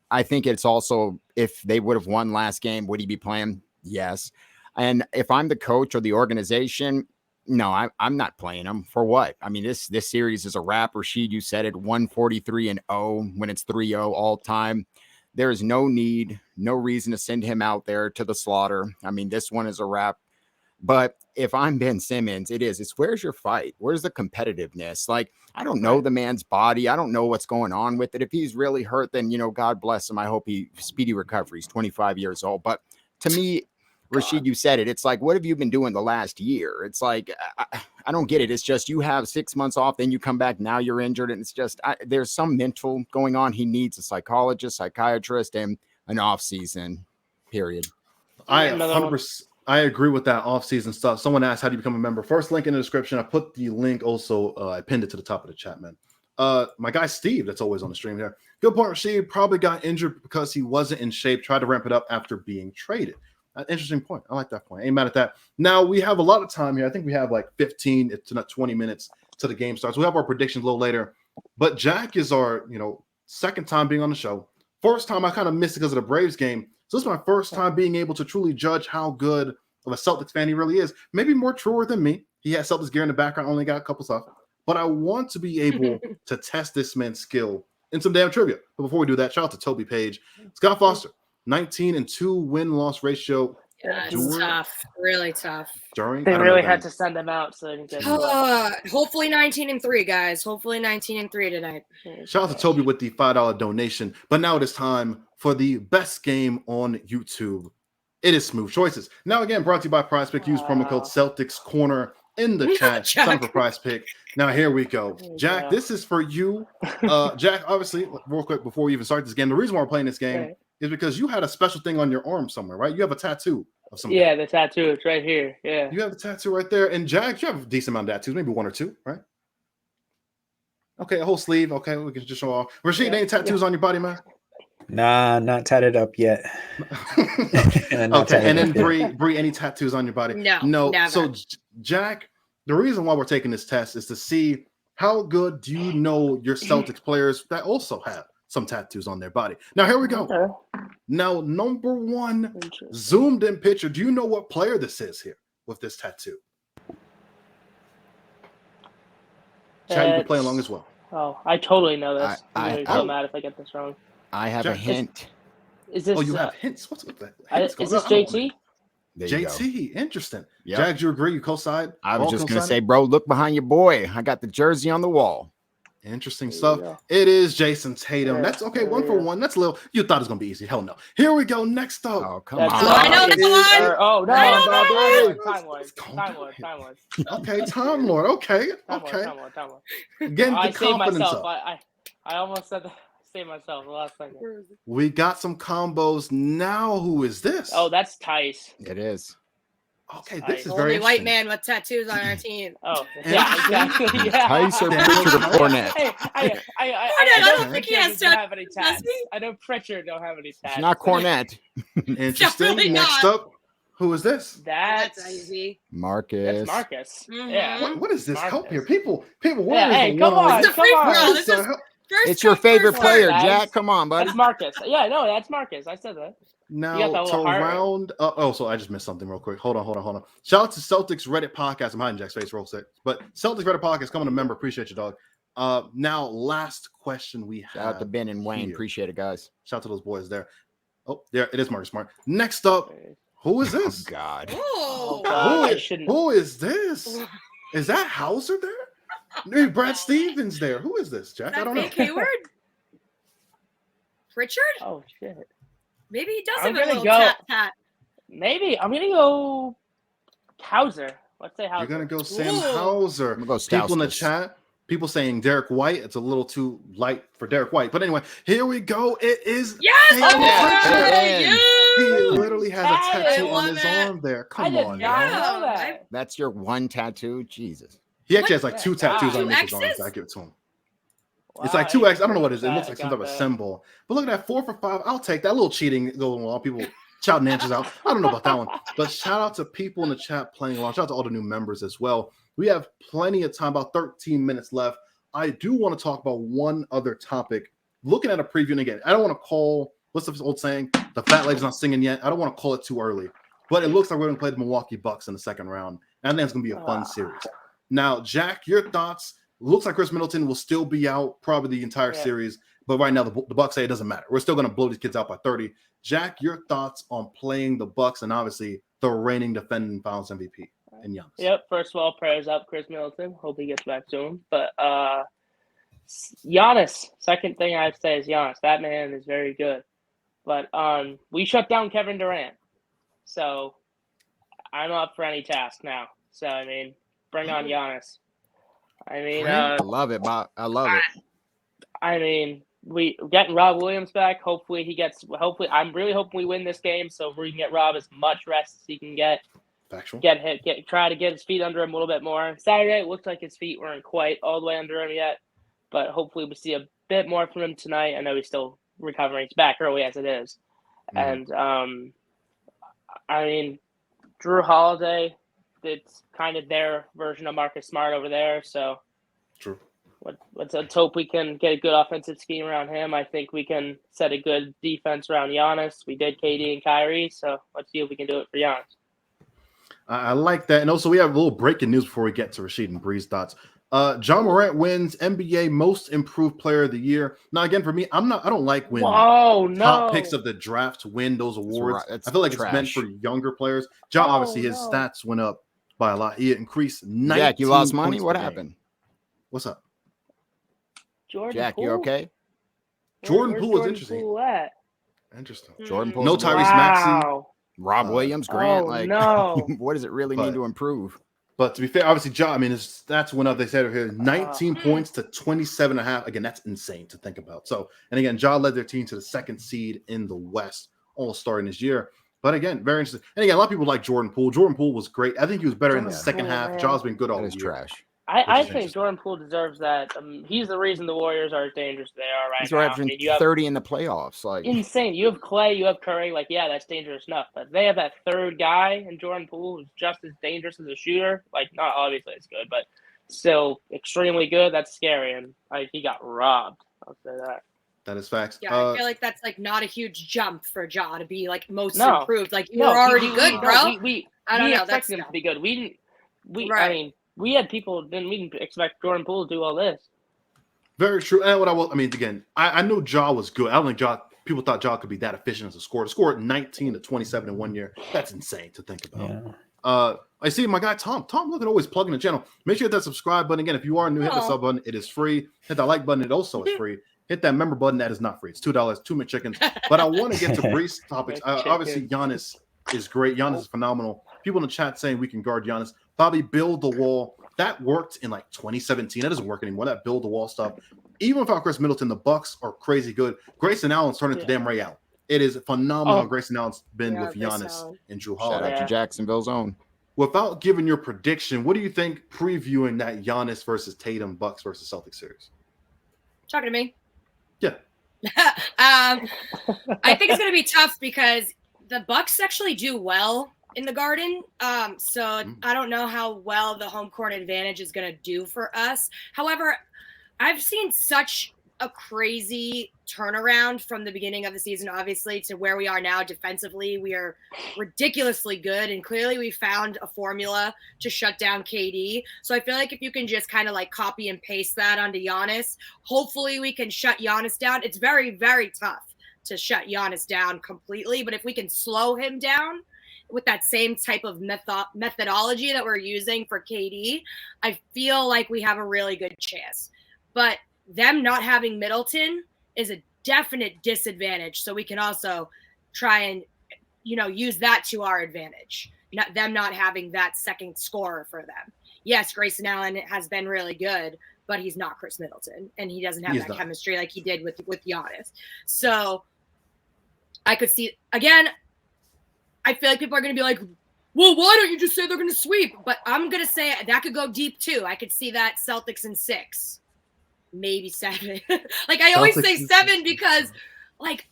I think it's also, if they would have won last game, would he be playing? Yes. And if I'm the coach or the organization, no, I'm not playing him. For what? I mean, this series is a wrap. Rashid, you said it, 143-0 when it's 3-0 all time. There is no need, no reason to send him out there to the slaughter. I mean, this one is a wrap. But if I'm Ben Simmons, it's where's your fight? Where's the competitiveness? Like, I don't know the man's body. I don't know what's going on with it. If he's really hurt, then, God bless him. I hope he speedy recovery. He's 25 years old. But to me, Rashid, you said it. It's like, what have you been doing the last year? It's like, I don't get it. It's just you have 6 months off, then you come back, now you're injured. And it's just, there's some mental going on. He needs a psychologist, psychiatrist, and an off season, period. I 100%. I agree with that off-season stuff. Someone asked, how do you become a member? First link in the description. I put the link also. I pinned it to the top of the chat, man. My guy Steve, that's always on the stream here. Good point, Rashid. Probably got injured because he wasn't in shape. Tried to ramp it up after being traded. Interesting point. I like that point. Ain't mad at that. Now, we have a lot of time here. I think we have like 15 to not 20 minutes to the game starts. We'll have our predictions a little later. But Jack is our, second time being on the show. First time I kind of missed it because of the Braves game. So this is my first time being able to truly judge how good of a Celtics fan he really is. Maybe more truer than me. He has Celtics gear in the background, only got a couple stuff. But I want to be able to test this man's skill in some damn trivia. But before we do that, shout out to Toby Page. Scott Foster, 19-2 win-loss ratio. Yeah, it's tough. Really tough. They really had to send them out so they can get hopefully 19-3, guys. Hopefully 19-3 tonight. Shout out to Toby with the $5 donation. But now it is time for the best game on YouTube. It is Smooth Choices. Now, again, brought to you by Prize Pick. Use promo code Celtics Corner in the chat. Sign up for Prize Pick. Now, here we go. Jack, this is for you. Jack, obviously, real quick before we even start this game, the reason why we're playing this game is because you had a special thing on your arm somewhere, right? You have a tattoo of something. Yeah, the tattoo. It's right here. Yeah. You have the tattoo right there. And Jack, you have a decent amount of tattoos, maybe one or two, right? Okay, a whole sleeve. Okay, we can just show off. Rashid, any tattoos on your body, man? Nah, not tatted up yet. Okay, and then Bree, any tattoos on your body? No. Never. So Jack, the reason why we're taking this test is to see how good do you know your Celtics players that also have some tattoos on their body. Now here we go. Okay. Now, number one, zoomed in picture. Do you know what player this is here with this tattoo? Chad, you can play along as well. Oh, I totally know this. I'm so mad if I get this wrong. I have a hint. Is this? Oh, you have hints. What's with that? Is this JT? JT, interesting. Yep. Jags, you agree? You co-side? I was just going to say, bro, look behind your boy. I got the jersey on the wall. Interesting stuff. It is Jason Tatum. That's okay. 1 for 1. That's a little. You thought it was going to be easy. Hell no. Here we go. Next up. Oh, come on. I know this one. Oh, no. Time Lord. Okay, Time Lord. Okay. Time Lord. Getting the confidence up. I almost said that. Save myself the last second. We got some combos now. Who is this? Oh, that's Tice. It is. Okay, this is only very white man with tattoos on our team. Oh, yeah, exactly. Yeah. Tice or Pritchard or Cornette? I don't think he has to have any tats. I know Pritchard don't have any tats. It's not Cornette. Interesting. Next up, who is this? That's easy. Marcus. That's Marcus. Mm-hmm. Yeah. What is this? Help here, people. Where hey, is come on. It's a free for all. This is it's your favorite player, Jack. Come on, buddy. That's Marcus. Yeah, no, that's Marcus. I said that. Now to round up. So I just missed something real quick. Hold on. Shout out to Celtics Reddit podcast. I'm hiding Jack's face real quick. But Celtics Reddit podcast, coming to member. Appreciate you, dog. Now, last question we have. Shout out to Ben and Wayne. Here. Appreciate it, guys. Shout out to those boys there. Oh, there it is, Marcus Smart. Next up, who is this? Oh, God. Oh, Who is this? Is that Hauser there? Maybe Brad Stevens there. Who is this, Jack? Is I that don't know. fake Hayward? Pritchard? Oh shit. Maybe he does I'm have a gonna little go- tap. Maybe I'm gonna go Hauser. Let's say Hauser. You're gonna go Sam Ooh. Hauser. I'm gonna go People in the Stauskas. chat, people saying Derek White. It's a little too light for Derek White. But anyway, here we go. It is Yes! Hayden yeah. Pritchard. He Yes! literally has a tattoo I on love his it. arm there. I Come did on, not man. know that. That's your one tattoo? Jesus. He actually has like two Wow. tattoos Two on his arm. X's? I give it to him. Wow, It's like two X. I don't know what it is. It I looks like some got type of that. symbol. But look at that, 4 for 5. I'll take that. A little cheating going on. People shouting answers out. I don't know about that one. But shout out to people in the chat playing along. Shout out to all the new members as well. We have plenty of time, about 13 minutes left. I do want to talk about one other topic. Looking at a preview, and again, I don't want to call, what's the old saying? The fat lady's not singing yet. I don't want to call it too early. But it looks like we're going to play the Milwaukee Bucks in the second round. And I think it's going to be a fun series. Now, Jack, your thoughts? Looks like Chris Middleton will still be out probably the entire series. But right now, the Bucks say it doesn't matter. We're still going to blow these kids out by 30. Jack, your thoughts on playing the Bucks and obviously the reigning defending Finals MVP and Giannis? Yep. First of all, prayers up, Chris Middleton. Hope he gets back soon. But Giannis. Second thing I'd say is Giannis. That man is very good. But we shut down Kevin Durant, so I'm up for any task now. So I mean, bring on Giannis. I mean, I love it, Bob. I love it. I mean, we getting Rob Williams back. Hopefully he gets. Hopefully, I'm really hoping we win this game so we can get Rob as much rest as he can get. Factual. Try to get his feet under him a little bit more. Saturday it looked like his feet weren't quite all the way under him yet, but hopefully we see a bit more from him tonight. I know he's still recovering. He's back early as it is, and I mean, Drew Holiday. It's kind of their version of Marcus Smart over there. So, True. Let's hope we can get a good offensive scheme around him. I think we can set a good defense around Giannis. We did KD and Kyrie, so let's see if we can do it for Giannis. I like that. And also, we have a little breaking news before we get to Rashid and Bree's thoughts. John Morant wins NBA Most Improved Player of the Year. Now, again, for me, I don't like when top picks of the draft win those awards. I feel like it's meant for younger players. John, obviously, his stats went up by a lot. He increased 19 Jack, you lost money? points What per game. happened? What's up? Jack, you okay? Jordan Poole is interesting. Poole at? Interesting. Jordan Poole. No Tyrese Maxey. Rob Williams, Grant. What does it really need to improve? But to be fair, obviously, John, I mean, his stats went up. They said here 19 points to 27.5. Again, that's insane to think about. So, and again, John led their team to the second seed in the West, almost starting this year. But again, very interesting. And again, a lot of people like Jordan Poole. Jordan Poole was great. I think he was better in the second half. John's been good all year. Trash. I think Jordan Poole deserves that. He's the reason the Warriors are as dangerous as they are right He's now. averaging 30 in the playoffs. Like insane. You have Clay, you have Curry. Like, yeah, that's dangerous enough. But they have that third guy in Jordan Poole who's just as dangerous as a shooter. Like, not obviously it's good, but still extremely good. That's scary. And he got robbed. I'll say that. That is facts. Yeah, I feel like that's like not a huge jump for Ja to be like most improved. Like you were already good, bro. I don't know. Expect him to be good. I mean, we had people. Then we didn't expect Jordan Poole to do all this. Very true. And again, I know Ja was good. I don't think people thought Ja could be that efficient as a scorer. To score 19 to 27 in 1 year, that's insane to think about. Yeah. I see my guy Tom. Tom, look at always plugging the channel. Make sure you hit that subscribe button. Again, if you are new, hit the sub button. It is free. Hit that like button. It also is free. Hit that member button. That is not free. It's $2. 2 McChickens. But I want to get to Bree's topics. Obviously, Giannis is great. Giannis is phenomenal. People in the chat saying we can guard Giannis. Bobby, build the wall. That worked in like 2017. That doesn't work anymore. That build the wall stuff. Even without Chris Middleton, the Bucks are crazy good. Grayson Allen's turning to damn Ray Allen. It is phenomenal how Grayson Allen's been with Giannis and Drew Holiday. Shout out to Jacksonville's own. Without giving your prediction, what do you think previewing that Giannis versus Tatum Bucks versus Celtics series? Talking to me? Yeah. I think it's going to be tough because the Bucks actually do well in the Garden. So I don't know how well the home court advantage is going to do for us. However, I've seen such a crazy turnaround from the beginning of the season, obviously, to where we are now defensively. We are ridiculously good, and clearly we found a formula to shut down KD. So I feel like if you can just kind of like copy and paste that onto Giannis, hopefully we can shut Giannis down. It's very, very tough to shut Giannis down completely. But if we can slow him down with that same type of methodology that we're using for KD, I feel like we have a really good chance. But them not having Middleton is a definite disadvantage. So we can also try and, use that to our advantage. Them not having that second scorer for them. Yes, Grayson Allen has been really good, but he's not Chris Middleton, and he doesn't have chemistry like he did with Giannis. So I could see, again, I feel like people are going to be like, well, why don't you just say they're going to sweep? But I'm going to say that could go deep too. I could see that Celtics in 6, maybe 7. Like I always say 7 because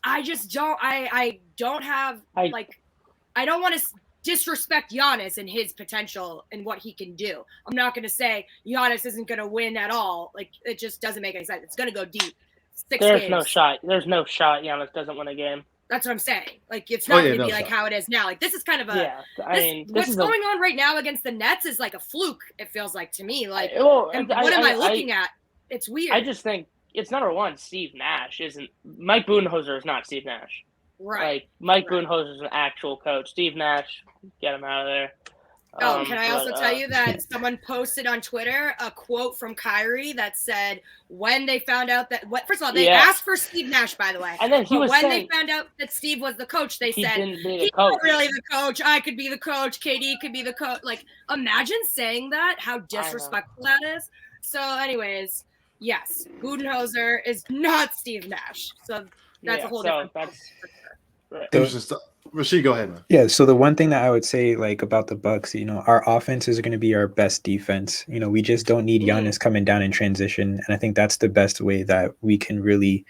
I just don't, I don't have, I don't want to disrespect Giannis and his potential and what he can do. I'm not going to say Giannis isn't going to win at all. It just doesn't make any sense. It's going to go deep. 6 There's games. no shot. There's no shot Giannis doesn't win a game. That's what I'm saying. It's not going to be like how it is now. This is kind of what's going on right now against the Nets is like a fluke. It feels like to me. What am I looking at? It's weird. I just think it's number one. Steve Nash isn't. Mike Budenholzer is not Steve Nash. Right. Mike Budenholzer is an actual coach. Steve Nash, get him out of there. Can I also tell you that someone posted on Twitter a quote from Kyrie that said when they found out that first of all, they asked for Steve Nash, by the way. And then they found out that Steve was the coach, they said he's not really the coach. I could be the coach. KD could be the coach. Imagine saying that, how disrespectful that is. So anyways, yes, Budenholzer is not Steve Nash. So that's a whole different Rashid, go ahead, man. Yeah, so the one thing that I would say about the Bucks, our offense is going to be our best defense. We just don't need Giannis coming down in transition, and I think that's the best way that we can really,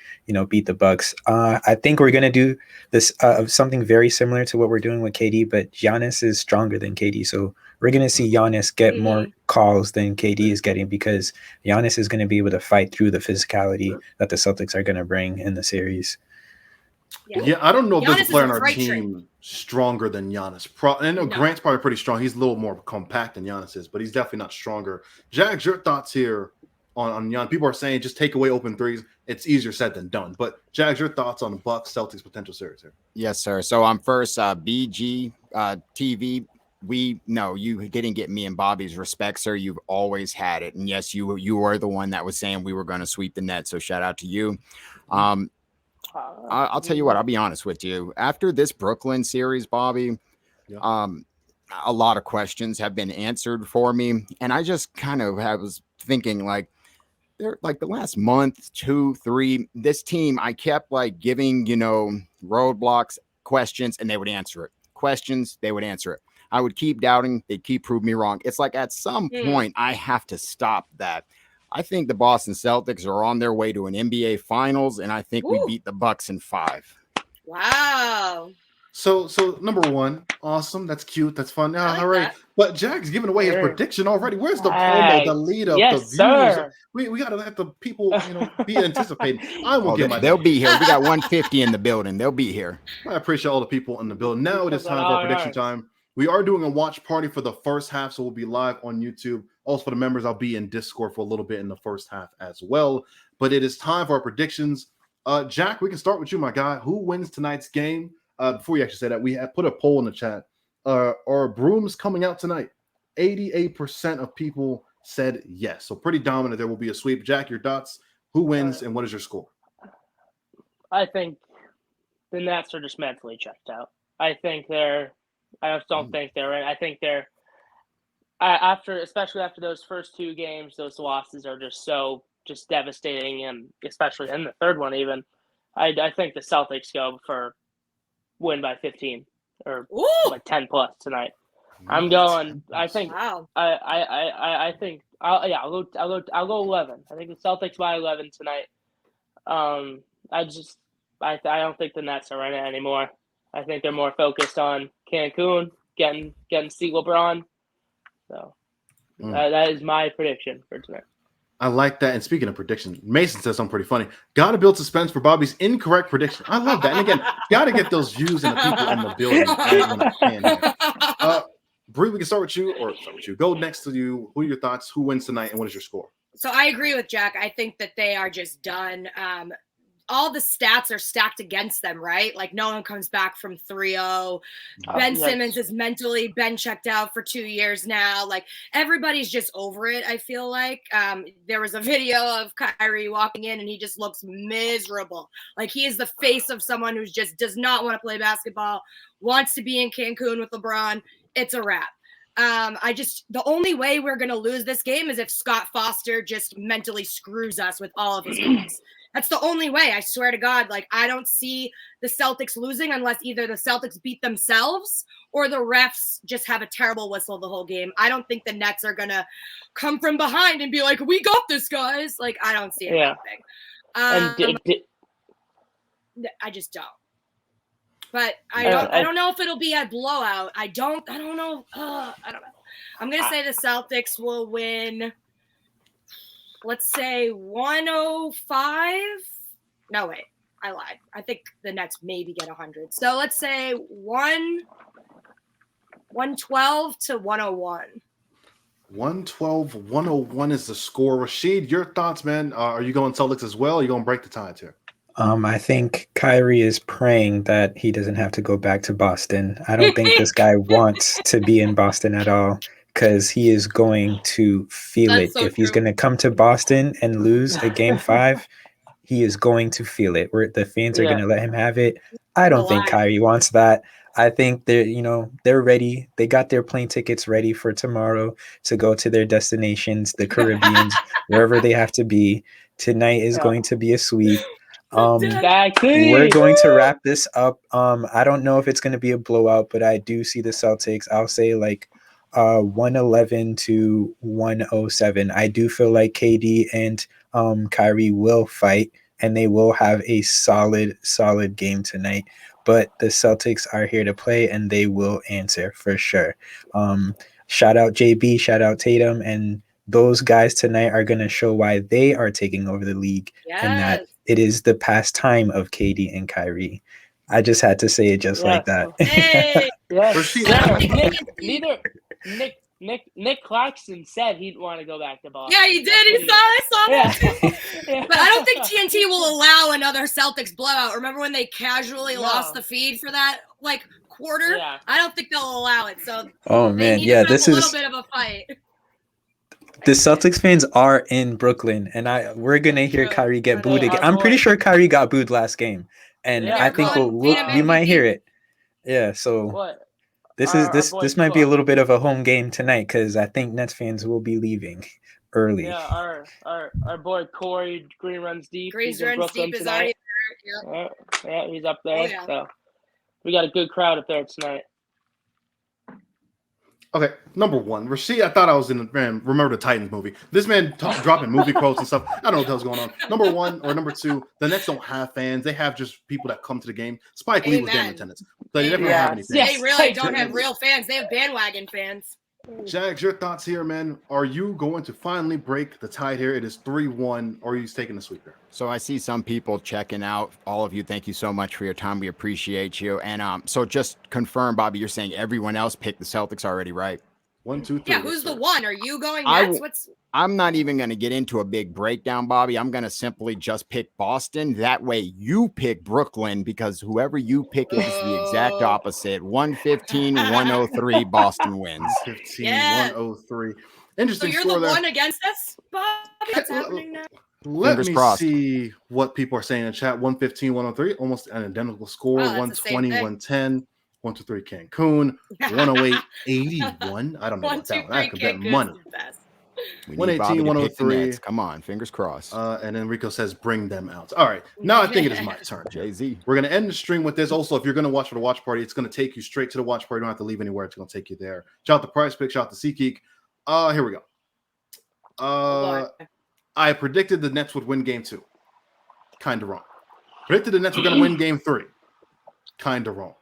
beat the Bucks. I think we're going to do this something very similar to what we're doing with KD, but Giannis is stronger than KD, so we're going to see Giannis get more calls than KD is getting because Giannis is going to be able to fight through the physicality that the Celtics are going to bring in the series. Yeah, I don't know if there's a player on our team stronger than Giannis. I know Grant's probably pretty strong. He's a little more compact than Giannis is, but he's definitely not stronger. Jags, your thoughts here on Giannis? People are saying just take away open threes. It's easier said than done. But Jags, your thoughts on the Bucks Celtics potential series here? Yes, sir. So I'm first BG TV. You didn't get me and Bobby's respect, sir. You've always had it. And yes, you were the one that was saying we were going to sweep the net. So shout out to you. I'll tell you what, I'll be honest with you. After this Brooklyn series, Bobby, a lot of questions have been answered for me. And I just kind of was thinking the last month, 2, 3, this team, I kept giving, roadblocks, questions, and they would answer it. Questions, they would answer it. I would keep doubting. They'd keep proving me wrong. It's at some point I have to stop that. I think the Boston Celtics are on their way to an NBA Finals, and I think we beat the Bucks in 5. Wow. So number one, awesome. That's cute. That's fun. All right. That. But Jack's giving away his prediction already. Where's the promo, the lead up, the views? Sir. We got to let the people, be anticipating. I will get my. They'll be here. We got 150 in the building. They'll be here. I appreciate all the people in the building. Now it is time for our prediction time. We are doing a watch party for the first half, so we'll be live on YouTube. Also, for the members, I'll be in Discord for a little bit in the first half as well. But it is time for our predictions. Jack, we can start with you, my guy. Who wins tonight's game? Before we actually say that, we have put a poll in the chat. Are brooms coming out tonight? 88% of people said yes. So pretty dominant. There will be a sweep. Jack, your thoughts. Who wins and what is your score? I think the Nets are just mentally checked out. I just don't think they're in. I think they're especially after those first 2 games, those losses are just devastating, and especially in the third one even. I think the Celtics go for win by 15 or 10 plus tonight. I'm going. I think. Wow. I think. I'll go 11. I think the Celtics by 11 tonight. I don't think the Nets are in it anymore. I think they're more focused on Cancun, getting see LeBron. So that is my prediction for tonight. I like that. And speaking of prediction, Mason says something pretty funny. Got to build suspense for Bobby's incorrect prediction. I love that. And again, got to get those views and the people in the building. Bree, we can start with you, Go next to you. Who are your thoughts? Who wins tonight, and what is your score? So I agree with Jack. I think that they are just done. all the stats are stacked against them, right? Like no one comes back from 3-0. Ben Simmons is mentally been checked out for 2 years now. Like everybody's just over it. I feel like there was a video of Kyrie walking in and he just looks miserable. Like he is the face of someone who just does not want to play basketball, wants to be in Cancun with LeBron. It's a wrap. The only way we're going to lose this game is if Scott Foster just mentally screws us with all of his calls. That's the only way. I swear to God. Like, I don't see the Celtics losing unless either the Celtics beat themselves or the refs just have a terrible whistle the whole game. I don't think the Nets are going to come from behind and be like, we got this, guys. Like, I don't see it happening. I just don't. But I don't know if it'll be a blowout. I don't know. I don't know. I'm going to say the Celtics will win, let's say 105. No, wait. I lied. I think the Nets maybe get 100. So let's say 112 to 101. 112-101 is the score. Rashid, your thoughts, man? Are you going Celtics as well? Or are you going to break the ties here? I think Kyrie is praying that he doesn't have to go back to Boston. I don't think this guy wants to be in Boston at all because he is going to feel it. So if he's going to come to Boston and lose a game 5, he is going to feel it. The fans are going to let him have it. I don't think Kyrie wants that. I think they're ready. They got their plane tickets ready for tomorrow to go to their destinations, the Caribbean, wherever they have to be. Tonight is going to be a sweep. We're going to wrap this up. I don't know if it's going to be a blowout, but I do see the Celtics. I'll say like 111 to 107. I do feel like KD and Kyrie will fight and they will have a solid game tonight. But the Celtics are here to play and they will answer for sure. Shout out JB, shout out Tatum, and those guys tonight are going to show why they are taking over the league and that it is the pastime of KD and Kyrie. I just had to say it just like that. Hey. Nick Claxton said he'd want to go back to Boston. Yeah, he did. I saw that too. But I don't think TNT will allow another Celtics blowout. Remember when they casually lost the feed for that quarter? Yeah. I don't think they'll allow it. So this is a little bit of a fight. The Celtics fans are in Brooklyn, and we're gonna hear Kyrie get booed again. I'm pretty sure Kyrie got booed last game, and I think we might hear it. Yeah, so this might be a little bit of a home game tonight because I think Nets fans will be leaving early. Yeah, our boy Corey Green runs deep. Green runs deep is already there. Yeah, he's up there. So we got a good crowd up there tonight. Okay, number one, Rashid, I thought I was remember the Titans movie. This man dropping movie quotes and stuff. I don't know what the hell's going on. Number one or number two, the Nets don't have fans. They have just people that come to the game. Spike Lee was game attendance. So they never have any fans. They really don't have real fans. They have bandwagon fans. Jags, your thoughts here, man. Are you going to finally break the tide here? It is 3-1, or are you taking the sweeper? So I see some people checking out. All of you, thank you so much for your time. We appreciate you. And so just confirm, Bobby, you're saying everyone else picked the Celtics already, right? 1, 2, 3. Yeah, who's the one? Are you going Nets? I'm not even going to get into a big breakdown, Bobby. I'm going to simply just pick Boston. That way you pick Brooklyn because whoever you pick is the exact opposite. 115-103 Boston wins. 115-103. Interesting. So you're the one against us, Bobby? What's happening now? Let me see what people are saying in chat. 115-103, almost an identical score. 120-110. 123 Cancun, 108-81. I don't know about that one. I could bet money. 118-103. Come on, fingers crossed. And then Rico says, bring them out. All right. Now I think it is my turn. Jay-Z. We're going to end the stream with this. Also, if you're going to watch for the watch party, it's going to take you straight to the watch party. You don't have to leave anywhere. It's going to take you there. Shout out to Prize Pick. Shout out to SeatGeek. Here we go. I predicted the Nets would win game 2. Kind of wrong. Predicted the Nets were going to win game 3. Kind of wrong.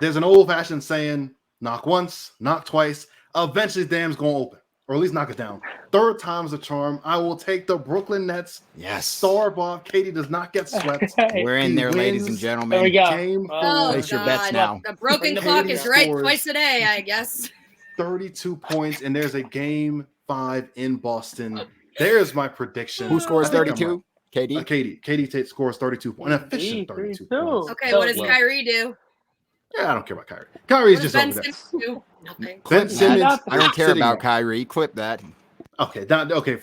There's an old-fashioned saying, knock once, knock twice. Eventually, the dam's going to open, or at least knock it down. Third time's the charm. I will take the Brooklyn Nets. Yes. Star Bob. Katie does not get swept. We're in there, ladies and gentlemen. There we go. Game Place your bets now. The broken clock is right twice a day, I guess. 32 points, and there's a game 5 in Boston. There's my prediction. Who scores 32? KD. KD scores 32 points. An efficient 32 points. Okay, So what does low. Kyrie do? Yeah, I don't care about Kyrie. Kyrie's What does just Ben over there. Simmons do? Nothing. Ben Simmons. I don't care sitting about out. Kyrie. Clip that. Okay,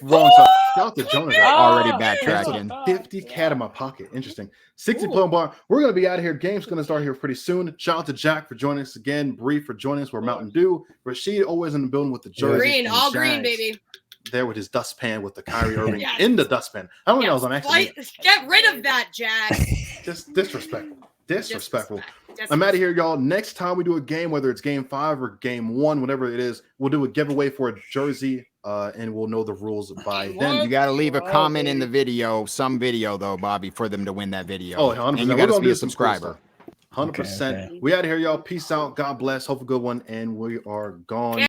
wrong side. Shout out to Jonah. Though. Already Oh, backtracking. 50 cat in my pocket. Interesting. 60 play bar. We're going to be out of here. Game's going to start here pretty soon. Shout out to Jack for joining us again. Bree for joining us. We're Mountain Dew. Rashid always in the building with the jersey. Green, all green, baby. There with his dustpan with the Kyrie Irving Yes. in the dustpan. I don't know. I was on accident. Get rid of that, Jack. Just disrespectful. Disrespectful. Disrespect. I'm out of here, y'all. Next time we do a game, whether it's game 5 or game 1, whatever it is, we'll do a giveaway for a jersey, and we'll know the rules by then. You got to leave a comment in the video, some video though, Bobby, for them to win that video. Oh, 100%. And you got to be a subscriber. 100%. Okay. We out of here, y'all. Peace out. God bless. Hope a good one. And we are gone.